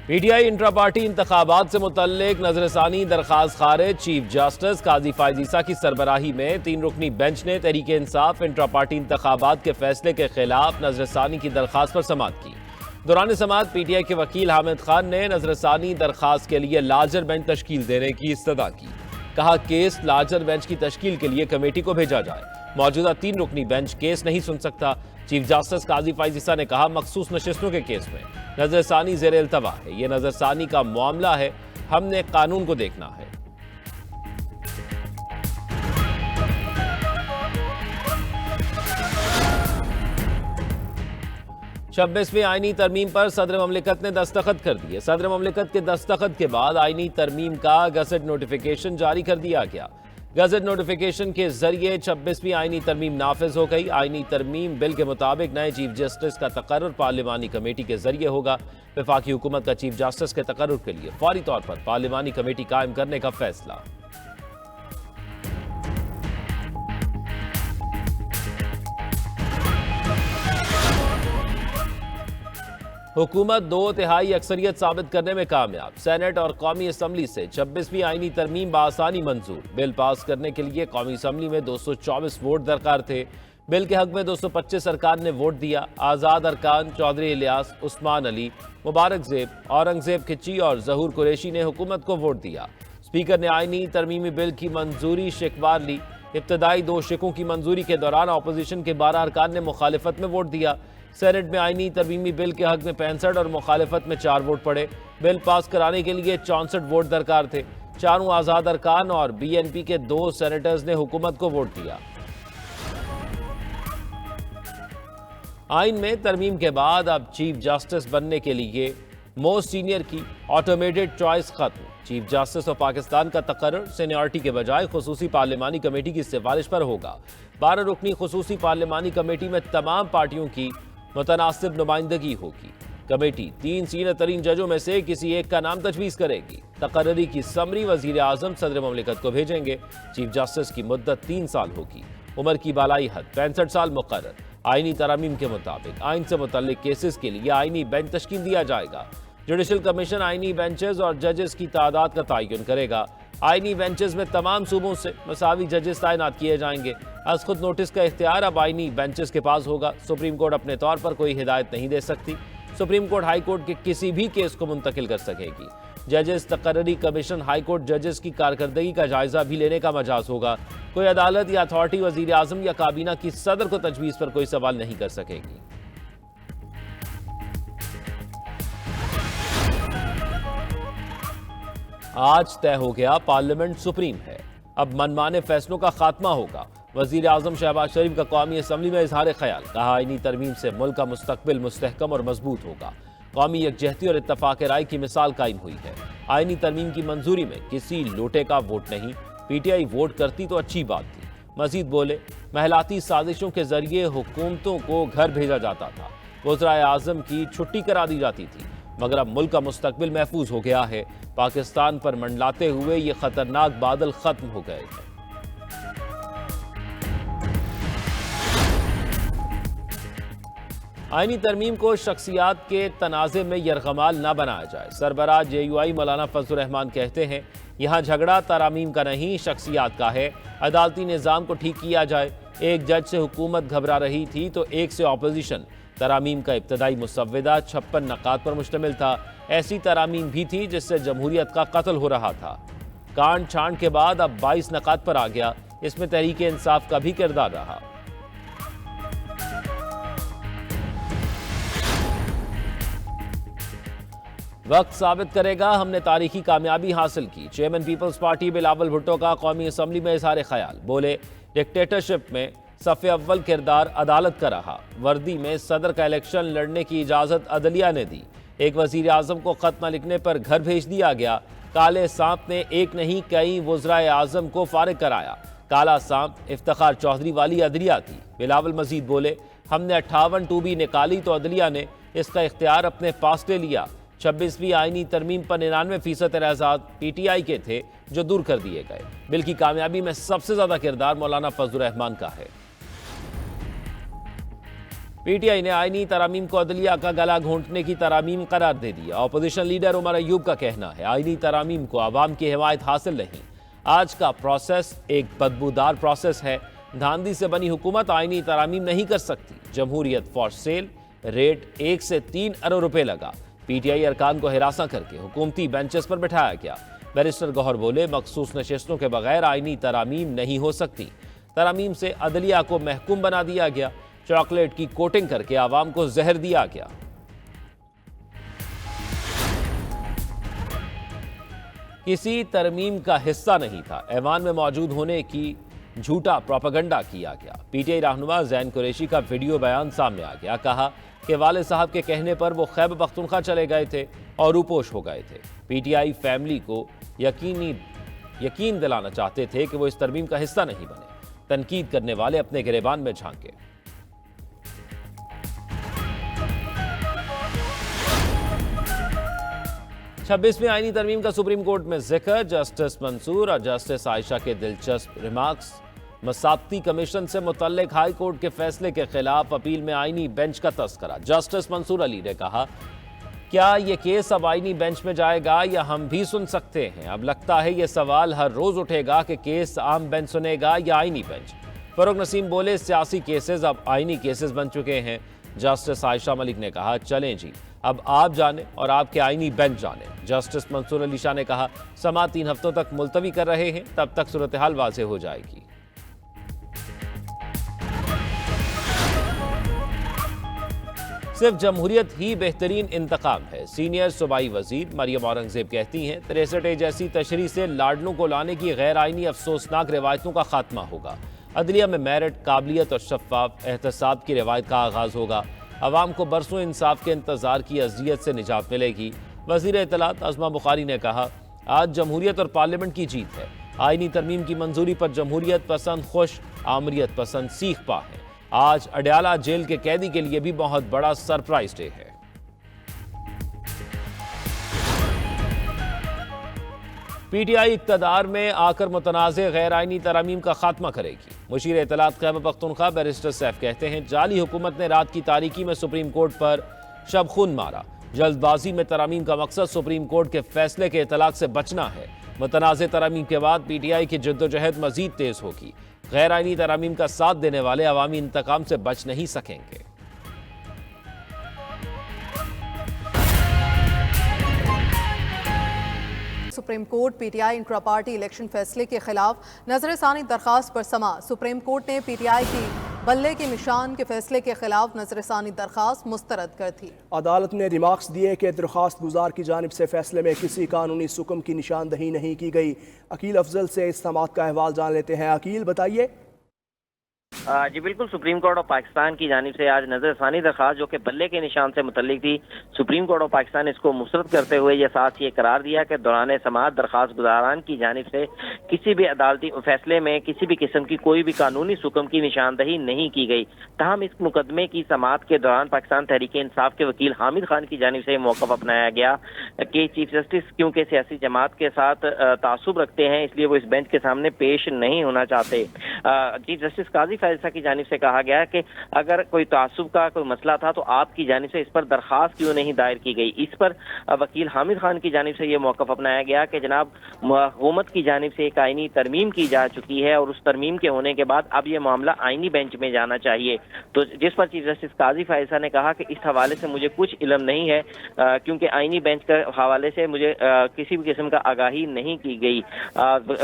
PTI intra party इंतखाबात से मुतल्लिक नजरसानी दरखास्त खारिज। चीफ जस्टिस काजी फायज ईसा की सरबराही में 3 रुकनी बेंच ने तहरीक इंसाफ इंट्रा पार्टी इंतखाबात के फैसले के खिलाफ नजरसानी की दरखास्त पर समाअत की। दौरान समाअत पीटीआई के वकील हामिद खान ने नजरसानी दरखास्त के लिए लार्जर बेंच तश्कील देने की इस्तदा की। कहा केस लार्जर बेंच की तश्कील के लिए कमेटी को भेजा जाए। मौजूदा 3 रुकनी बेंच केस नहीं सुन सकता। चीफ जस्टिस काजी फायज ईसा ने कहा मखसूस नशिस्तों के केस में नजरसानी ज़ेर इल्तवा है। यह नजरसानी का मामला है, हमने कानून को देखना है। छब्बीसवीं आईनी तरमीम पर सदर ममलिकत ने दस्तखत कर दिए। सदर ममलिकत के दस्तखत के बाद आईनी तरमीम का गजट नोटिफिकेशन जारी कर दिया गया। गजट नोटिफिकेशन के जरिए 26वीं आईनी तरमीम नाफिज हो गई। आईनी तरमीम बिल के मुताबिक नए चीफ जस्टिस का तकर्रुर पार्लिमानी कमेटी के जरिए होगा। वफाकी हुकूमत का चीफ जस्टिस के तकर्रुर के लिए फौरी तौर पर पार्लिमानी कमेटी कायम करने का फैसला। हुकूमत 2/3 अक्सरियत साबित करने में कामयाब। सेनेट और कौमी असम्बली से 26वीं आईनी तरमीम बआसानी मंजूर। बिल पास करने के लिए कौमी असम्बली में 224 वोट दरकार थे। बिल के हक में 225 अरकान ने वोट दिया। आज़ाद अरकान चौधरी इलियास, उस्मान अली, मुबारक ज़ेब, औरंगज़ेब खिची और ज़हूर कुरैशी ने हुकूमत को वोट दिया। स्पीकर ने आईनी तरमीमी बिल की मंजूरी शिकवार ली। इब्तदाई 2 शिकों की मंजूरी के दौरान अपोजिशन के 12 अरकान ने मुखालिफत में वोट दिया। सेनेट में आईनी तरमीमी बिल के हक में 65 और मुखालिफत में 4 वोट पड़े। बिल पास कराने के लिए 64 वोट दरकार थे। चारों आज़ाद अरकान और बीएनपी के 2 सेनेटर्स ने हुकूमत को वोट दिया। आइन में तरमीम के बाद अब चीफ जस्टिस बनने के लिए मोस्ट सीनियर की ऑटोमेटेड चॉइस खत्म। चीफ जस्टिस ऑफ पाकिस्तान का तकर्रुर सीनियरिटी के बजाय खुसूसी पार्लिमानी कमेटी की सिफारिश पर होगा। 12 रुकनी खुसूसी पार्लिमानी कमेटी में तमाम पार्टियों की मुतनासिब नुमाइंदगी होगी। कमेटी 3 सीनियर तरीन जजों में से किसी एक का नाम तजवीज़ करेगी। तकर्री की समरी वज़ीर आज़म सदर ममलिकत को भेजेंगे। चीफ जस्टिस की मुद्दत 3 साल होगी। उम्र की बालाई हद 65 साल मुकर्रर। आईनी तरमीम के मुताबिक आइन से मुतल्लिक केसेस के लिए आईनी बेंच तश्कील दिया जाएगा। जुडिशल कमीशन आईनी बेंचेस और जजेस की तादाद का तयन करेगा। आईनी बेंचेस में तमाम सूबों से मसावी जजेस तैनात किए जाएंगे। आज खुद नोटिस का इख्तियार अब आईनी बेंचेस के पास होगा। सुप्रीम कोर्ट अपने तौर पर कोई हिदायत नहीं दे सकती। सुप्रीम कोर्ट हाई कोर्ट के किसी भी केस को मुंतकिल कर सकेगी। जजेस तकर्री कमीशन हाई कोर्ट जजेस की कारकर्दगी का जायजा भी लेने का मजाज होगा। कोई अदालत या अथॉरिटी वजीर आजम या काबीना की सदर को तजवीज़ पर कोई सवाल नहीं कर सकेगी। आज तय हो गया पार्लियामेंट सुप्रीम है। अब मनमाने फैसलों का खात्मा होगा। वजीर आजम शहबाज शरीफ का कौमी असम्बली में इजहार ख्याल। कहा आईनी तरमीम से मुल्क का मुस्तकबिल मुस्तहकम और मजबूत होगा। कौमी यकजहती और इत्तफाक राय की मिसाल कायम हुई है। आईनी तरमीम की मंजूरी में किसी लोटे का वोट नहीं। पीटीआई वोट करती तो अच्छी बात थी। मजीद बोले महलाती साजिशों के जरिए हुकूमतों को घर भेजा जाता था। वज़राए आज़म की छुट्टी करा दी जाती थी। मगर अब मुल्क का मुस्तकबिल महफूज हो गया है। पाकिस्तान पर मंडलाते हुए ये खतरनाक बादल खत्म हो गए हैं। आईनी तरमीम को शख्सियात के तनाज़े में यरगमाल न बनाया जाए। सरबराह JUI मौलाना फजलुर रहमान कहते हैं यहाँ झगड़ा तरामीम का नहीं शख्सियात का है। अदालती निज़ाम को ठीक किया जाए। एक जज से हुकूमत घबरा रही थी तो एक से ऑपोजिशन। तरामीम का इब्तदाई मुसव्वदा 56 नकात पर मुश्तमिल था। ऐसी तरामीम भी थी जिससे जमहूरियत का कत्ल हो रहा था। कांड छांड के बाद अब 22 नकात पर आ गया। इसमें तहरीक इंसाफ का भी किरदार रहा। वक्त साबित करेगा हमने तारीखी कामयाबी हासिल की। Chairman Peoples Party Bilawal Bhutto का कौमी असम्बली में इजहार ख्याल। बोले डिक्टेटरशिप में सफ़े अव्वल किरदार अदालत का रहा। वर्दी में सदर का इलेक्शन लड़ने की इजाज़त अदलिया ने दी। एक वज़ीर आज़म को ख़त न लिखने पर घर भेज दिया गया। काले सांप ने एक नहीं कई वज़राए आज़म को फारिग कराया। काला सांप इफ्तिखार चौधरी वाली अदलिया थी। बिलावल मजीद बोले हमने 58 टूबी निकाली तो अदलिया ने इसका इख्तियार अपने पास ले लिया। 26वीं आईनी तरमीम पर 99% एतराज़ात PTI के थे जो दूर कर दिए गए। बिल की कामयाबी में सबसे ज़्यादा किरदार मौलाना फजलुर रहमान का है। पीटीआई ने आईनी तरामीम को अदलिया का गला घोंटने की तरामीम करार दे दिया। अपोजिशन लीडर उमर अयूब का कहना है आईनी तरामीम को आवाम की हिमायत हासिल नहीं। आज का प्रोसेस एक बदबूदार प्रोसेस है। धांधली से बनी हुकूमत आईनी तरामीम नहीं कर सकती। जमहूरियत फॉर सेल, रेट 1 से 3 अरब रुपए लगा। पीटीआई अरकान को हिरासा करके हुकूमती बेंचेस पर बैठाया गया। बैरिस्टर गौहर बोले मखसूस नशिस्तों के बगैर आईनी तरामीम नहीं हो सकती। तरामीम से अदलिया को महकूम बना दिया गया। चॉकलेट की कोटिंग करके आवाम को जहर दिया गया। किसी तरमीम का हिस्सा नहीं था। ऐवान में मौजूद होने की झूठा प्रोपेगेंडा किया गया। पीटीआई रहनुमा जैन कुरैशी का वीडियो बयान सामने आ गया। कहा कि वाले साहब के कहने पर वो खैबर पख्तूनख्वा चले गए थे और रूपोश हो गए थे। पीटीआई फैमिली को यकीन दिलाना चाहते थे कि वो इस तरमीम का हिस्सा नहीं बने। तनकीद करने वाले अपने गिरेबान में झांके। छब्बीसवीं आईनी तरमीम का सुप्रीम कोर्ट में जिक्र। जस्टिस मंसूर और जस्टिस आयशा के दिलचस्प रिमार्क्स। मसाबती कमीशन से मुतल्लिक हाई कोर्ट के फैसले के खिलाफ अपील में आईनी बेंच का तस्करा। जस्टिस मंसूर अली ने कहा, क्या ये केस अब आईनी बेंच में जाएगा या हम भी सुन सकते हैं? अब लगता है ये सवाल हर रोज उठेगा कि केस आम बेंच सुनेगा या आईनी बेंच। फरूक नसीम बोले, सियासी केसेस अब आईनी केसेस बन चुके हैं। जस्टिस आयशा मलिक ने कहा, चलें जी, अब आप जाने और आपके आईनी बेंच जाने। जस्टिस मंसूर अली शाह ने कहा, समाअत 3 हफ्तों तक मुलतवी कर रहे हैं, तब तक सूरत हाल वाज़ेह हो जाएगी। सिर्फ जमहूरियत ही बेहतरीन इंतकाम है। सीनियर सूबाई वजीर मरियम औरंगजेब कहती हैं, 63 जैसी तशरीह से लाडलों को लाने की गैर आईनी अफसोसनाक रिवायतों का खात्मा होगा। अदलिया में मेरिट, काबिलियत और शफाफ एहतसाब की रिवायत का आगाज होगा। अवाम को बरसों इंसाफ के इंतजार की अजियत से निजात मिलेगी। वजीर इत्तलात आज़मा बुखारी ने कहा, आज जमहूरियत और पार्लियामेंट की जीत है। आईनी तरमीम की मंजूरी पर जमहूरियत पसंद खुश, आमरीत पसंद सीख पा है। आज अडयाला जेल के कैदी के लिए भी बहुत बड़ा सरप्राइज डे है। पीटीआई इक्तदार में आकर मुतनाज़े गैर आईनी तरामीम का खात्मा करेगी। मुशीर इत्तलात खैबर पख्तूनख्वा बैरिस्टर सैफ कहते हैं, जाली हुकूमत ने रात की तारीकी में सुप्रीम कोर्ट पर शबखून मारा। जल्दबाजी में तरामीम का मकसद सुप्रीम कोर्ट के फैसले के इतलाक से बचना है। मुतनाज़े तरामीम के बाद पीटीआई की जद्दोजहद मजीद तेज होगी। गैर आईनी तरामीम का साथ देने वाले अवामी इंतकाम से बच नहीं सकेंगे। Supreme court PTI intra party election फैसले के खिलाफ नजरसानी दरखास्त पर समा। सुप्रीम कोर्ट ने पीटीआई की बल्ले के निशान के फैसले के खिलाफ नजरसानी दरखास्त मुस्तरद कर थी। अदालत ने रिमार्क्स दिए कि दरखास्त गुजार की जानिब से फैसले में किसी कानूनी सुकम की निशानदही नहीं की गई। अकील अफजल से इस समाअत का अहवाल जान लेते हैं। अकील, बताइए। जी बिल्कुल, सुप्रीम कोर्ट ऑफ पाकिस्तान की जानिब से आज नजरसानी दरखास्त जो कि बल्ले के निशान से मुतल्लिक थी, सुप्रीम कोर्ट ऑफ पाकिस्तान ने इसको मुस्तरद करते हुए यह साथ ये करार दिया कि दौरान समाअत दरखास्त गुजारान की जानिब से किसी भी अदालती फैसले में किसी भी किस्म की कोई भी कानूनी सुकम की निशानदही नहीं की गई। ताहम इस मुकदमे की समाअत के दौरान पाकिस्तान तहरीक इंसाफ के वकील हामिद खान की जानिब से मौक़िफ़ अपनाया गया कि चीफ जस्टिस क्योंकि सियासी जमात के साथ तासुब रखते हैं, इसलिए वो इस बेंच के सामने पेश नहीं होना चाहते। चीफ जस्टिस काजी फैसला की जानिब से कहा गया कि अगर कोई तासुब का कोई मसला था तो आपकी जानिब से इस पर दरखास्त क्यों नहीं दायर की गई। इस पर वकील हामिद खान की जानिब से यह मौक़िफ़ अपनाया गया कि जनाब हुकूमत की जानिब से एक आईनी तरमीम की जा चुकी है और उस तरमीम के होने के बाद अब यह मामला आईनी बेंच में जाना चाहिए। तो जिस पर चीफ जस्टिस काजी फैसला ने कहा कि इस हवाले से मुझे कुछ इल्म नहीं है, क्योंकि आईनी बेंच के हवाले से मुझे किसी भी किस्म का आगाही नहीं की गई।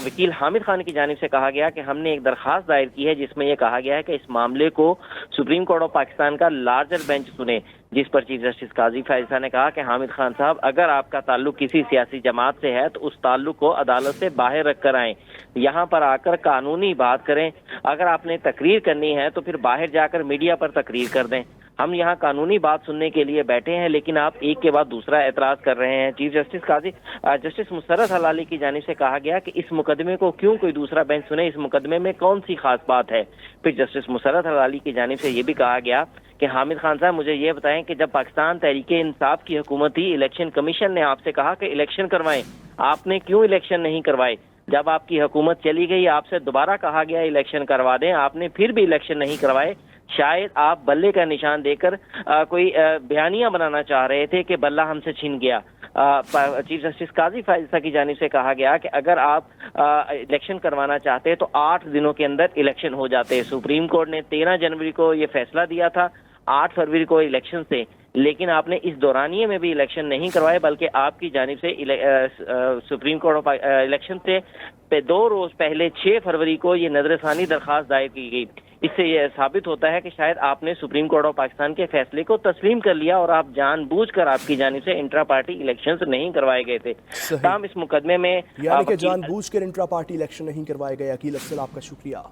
वकील हामिद खान की जानिब से कहा गया कि हमने एक दरखास्त दायर की है जिसमें यह कहा गया है कि इस मामले को सुप्रीम कोर्ट ऑफ पाकिस्तान का लार्जर बेंच सुने। जिस पर चीफ जस्टिस काजी फैसला ने कहा कि हामिद खान साहब, अगर आपका ताल्लुक किसी सियासी जमात से है तो उस ताल्लुक को अदालत से बाहर रख कर आएं, यहाँ पर आकर कानूनी बात करें। अगर आपने तकरीर करनी है तो फिर बाहर जाकर मीडिया पर तकरीर कर दें। हम यहाँ कानूनी बात सुनने के लिए बैठे हैं, लेकिन आप एक के बाद दूसरा एतराज कर रहे हैं। चीफ जस्टिस मुसर्रत हलाली की जानिब से कहा गया कि इस मुकदमे को क्यों कोई दूसरा बेंच सुने, इस मुकदमे में कौन सी खास बात है। फिर जस्टिस मुसर्रत हलाली की जानिब से ये भी कहा गया कि हामिद खान साहब, मुझे ये बताएं कि जब पाकिस्तान तहरीक इंसाफ की हुकूमत थी, इलेक्शन कमीशन ने आपसे कहा कि इलेक्शन करवाएं, आपने क्यों इलेक्शन नहीं करवाए? जब आपकी हुकूमत चली गई, आपसे दोबारा कहा गया इलेक्शन करवा दें, आपने फिर भी इलेक्शन नहीं करवाए। शायद आप बल्ले का निशान देकर कोई बयानिया बनाना चाह रहे थे कि बल्ला हमसे छिन गया। चीफ जस्टिस काजी फायज़ा की जानिब से कहा गया कि अगर आप इलेक्शन करवाना चाहते हैं तो 8 दिनों के अंदर इलेक्शन हो जाते हैं। सुप्रीम कोर्ट ने 13 जनवरी को ये फैसला दिया था, 8 फरवरी को इलेक्शन से, लेकिन आपने इस दौरानिये में भी इलेक्शन नहीं करवाए, बल्कि आपकी जानिब से सुप्रीम कोर्ट ऑफ इलेक्शन से 2 रोज पहले 6 फरवरी को ये नजरसानी दरखास्त दायर की गई। इससे यह साबित होता है कि शायद आपने सुप्रीम कोर्ट ऑफ पाकिस्तान के फैसले को तस्लीम कर लिया और आप जानबूझकर आपकी जानिब से इंट्रा पार्टी इलेक्शंस नहीं करवाए गए थे। ताहम इस मुकदमे में यानी कि जानबूझकर इंट्रा पार्टी इलेक्शन नहीं करवाए गए। अकील अफजल, आपका शुक्रिया।